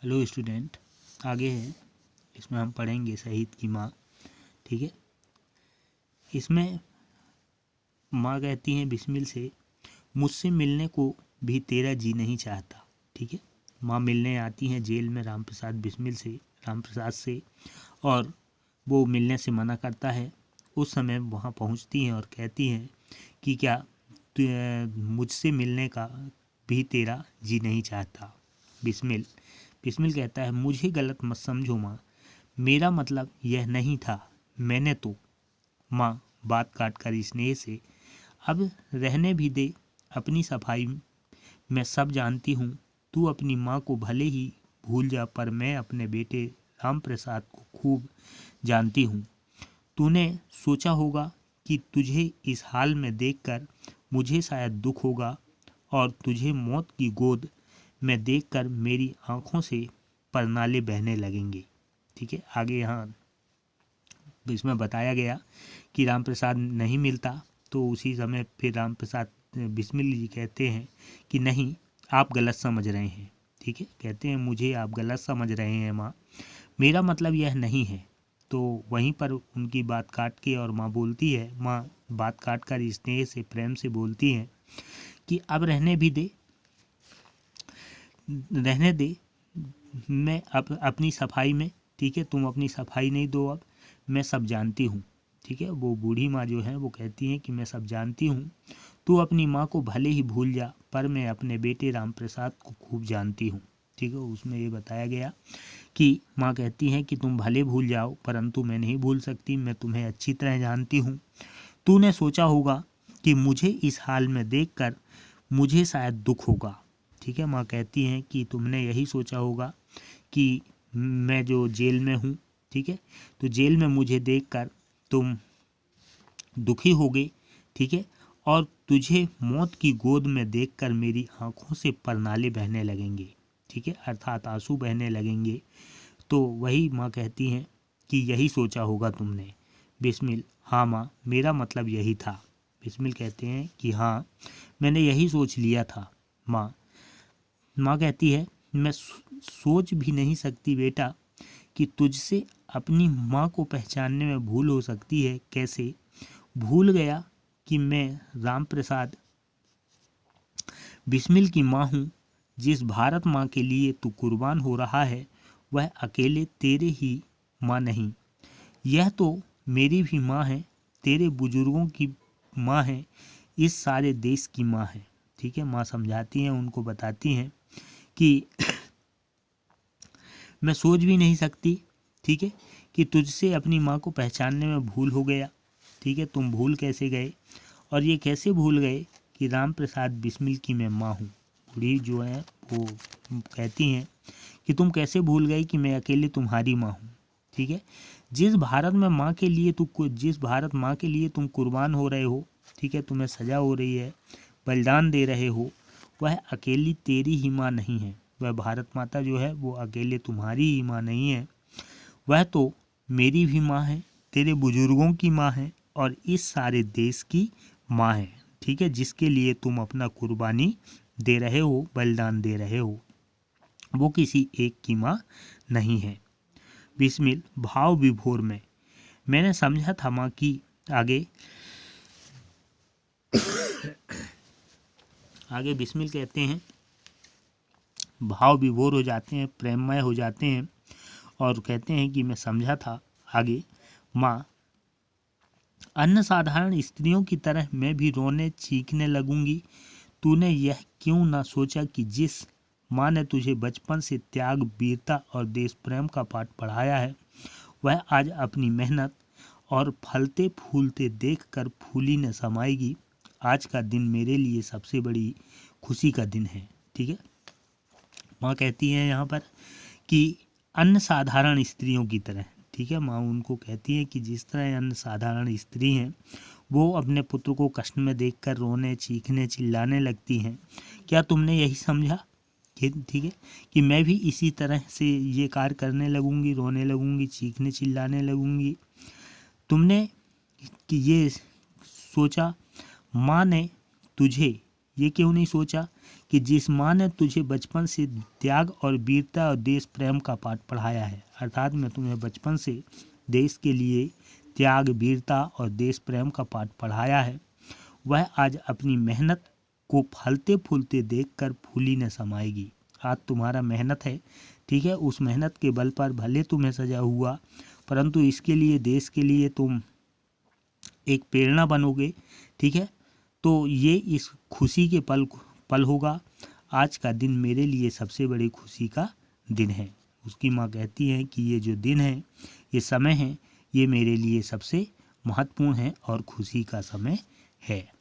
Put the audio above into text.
Hello student, आगे है। इसमें हम पढ़ेंगे शहीद की माँ। ठीक है। इसमें माँ कहती हैं बिस्मिल से, मुझसे मिलने को भी तेरा जी नहीं चाहता। ठीक है। माँ मिलने आती हैं जेल में रामप्रसाद बिस्मिल से, रामप्रसाद से, और वो मिलने से मना करता है। उस समय वहाँ पहुँचती हैं और कहती हैं कि क्या मुझसे मिलने का भी तेरा जी नहीं चाहता। बिस्मिल बिस्मिल कहता है, मुझे गलत मत समझो माँ, मेरा मतलब यह नहीं था। मैंने तो, माँ बात काट कर स्नेह से, अब रहने भी दे, अपनी सफाई मैं सब जानती हूँ। तू अपनी माँ को भले ही भूल जा, पर मैं अपने बेटे राम प्रसाद को खूब जानती हूँ। तूने सोचा होगा कि तुझे इस हाल में देखकर मुझे शायद दुख होगा, और तुझे मौत की गोद में देखकर मेरी आंखों से परनाले बहने लगेंगे। ठीक है। आगे यहाँ इसमें बताया गया कि राम प्रसाद नहीं मिलता, तो उसी समय फिर राम प्रसाद बिस्मिल जी कहते हैं कि नहीं, आप गलत समझ रहे हैं। ठीक है। कहते हैं मुझे आप गलत समझ रहे हैं माँ, मेरा मतलब यह नहीं है। तो वहीं पर उनकी बात काट के और माँ बोलती है, माँ बात काट कर स्नेह से प्रेम से बोलती हैं कि अब रहने भी दे, रहने दे, मैं अपनी सफाई में, ठीक है, तुम अपनी सफाई नहीं दो, अब मैं सब जानती हूँ। ठीक है। वो बूढ़ी माँ जो है वो कहती हैं कि मैं सब जानती हूँ, तू अपनी माँ को भले ही भूल जा, पर मैं अपने बेटे राम प्रसाद को खूब जानती हूँ। ठीक है। उसमें ये बताया गया कि माँ कहती हैं कि तुम भले भूल जाओ, परंतु मैं नहीं भूल सकती, मैं तुम्हें अच्छी तरह जानती हूँ। तूने सोचा होगा कि मुझे इस हाल में देखकर मुझे शायद दुख होगा। ठीक है। माँ कहती हैं कि तुमने यही सोचा होगा कि मैं जो जेल में हूँ, ठीक है, तो जेल में मुझे देखकर तुम दुखी होगे। ठीक है। और तुझे मौत की गोद में देखकर मेरी आंखों से परनाले बहने लगेंगे। ठीक है, अर्थात आंसू बहने लगेंगे। तो वही माँ कहती हैं कि यही सोचा होगा तुमने। बिस्मिल, हाँ माँ, मेरा मतलब यही था। बिस्मिल कहते हैं कि हाँ, मैंने यही सोच लिया था माँ। माँ कहती है, मैं सोच भी नहीं सकती बेटा कि तुझसे अपनी माँ को पहचानने में भूल हो सकती है। कैसे भूल गया कि मैं राम प्रसाद बिस्मिल की माँ हूँ। जिस भारत माँ के लिए तू कुर्बान हो रहा है, वह अकेले तेरे ही माँ नहीं, यह तो मेरी भी माँ है, तेरे बुजुर्गों की माँ है, इस सारे देश की माँ है। ठीक है। माँ समझाती हैं, उनको बताती हैं कि मैं सोच भी नहीं सकती, ठीक है, कि तुझसे अपनी माँ को पहचानने में भूल हो गया। ठीक है। तुम भूल कैसे गए, और ये कैसे भूल गए कि राम प्रसाद बिस्मिल की मैं माँ हूँ। बूढ़ी जो है वो कहती हैं कि तुम कैसे भूल गए कि मैं अकेले तुम्हारी माँ हूँ। ठीक है। जिस भारत माँ के लिए तुम कुर्बान हो रहे हो, ठीक है, तुम्हें सजा हो रही है, बलिदान दे रहे हो, वह अकेली तेरी ही माँ नहीं है। वह भारत माता जो है वो अकेले तुम्हारी ही माँ नहीं है, वह तो मेरी भी माँ है, तेरे बुजुर्गों की माँ है, और इस सारे देश की माँ है। ठीक है। जिसके लिए तुम अपना कुर्बानी दे रहे हो, बलिदान दे रहे हो, वो किसी एक की माँ नहीं है। बिस्मिल भाव विभोर में, मैंने समझा था माँ की, आगे आगे बिस्मिल कहते हैं, भाव विभोर हो जाते हैं, प्रेममय हो जाते हैं, और कहते हैं कि मैं समझा था। आगे, माँ, अन्य साधारण स्त्रियों की तरह मैं भी रोने चीखने लगूंगी। तूने यह क्यों ना सोचा कि जिस माँ ने तुझे बचपन से त्याग, वीरता और देश प्रेम का पाठ पढ़ाया है, वह आज अपनी मेहनत और फलते फूलते देखकर फूली न समाएगी। आज का दिन मेरे लिए सबसे बड़ी खुशी का दिन है। ठीक है। माँ कहती हैं यहाँ पर कि अन्य साधारण स्त्रियों की तरह, ठीक है, माँ उनको कहती है कि जिस तरह अन्य साधारण स्त्री हैं, वो अपने पुत्र को कष्ट में देखकर रोने, चीखने, चिल्लाने लगती हैं। क्या तुमने यही समझा कि, ठीक है, कि मैं भी इसी तरह से ये कार्य करने लगूंगी, रोने लगूंगी, चीखने चिल्लाने लगूंगी? तुमने कि ये सोचा, माँ ने तुझे ये क्यों नहीं सोचा कि जिस माँ ने तुझे बचपन से त्याग और वीरता और देश प्रेम का पाठ पढ़ाया है, अर्थात मैं तुम्हें बचपन से देश के लिए त्याग, वीरता और देश प्रेम का पाठ पढ़ाया है, वह आज अपनी मेहनत को फलते फूलते देखकर फूली न समाएगी। आज तुम्हारा मेहनत है, ठीक है, उस मेहनत के बल पर भले तुम्हें सजा हुआ, परंतु इसके लिए, देश के लिए तुम एक प्रेरणा बनोगे, ठीक है। तो ये इस खुशी के पल होगा। आज का दिन मेरे लिए सबसे बड़ी खुशी का दिन है। उसकी माँ कहती है कि ये जो दिन है, ये समय है, ये मेरे लिए सबसे महत्वपूर्ण है और खुशी का समय है।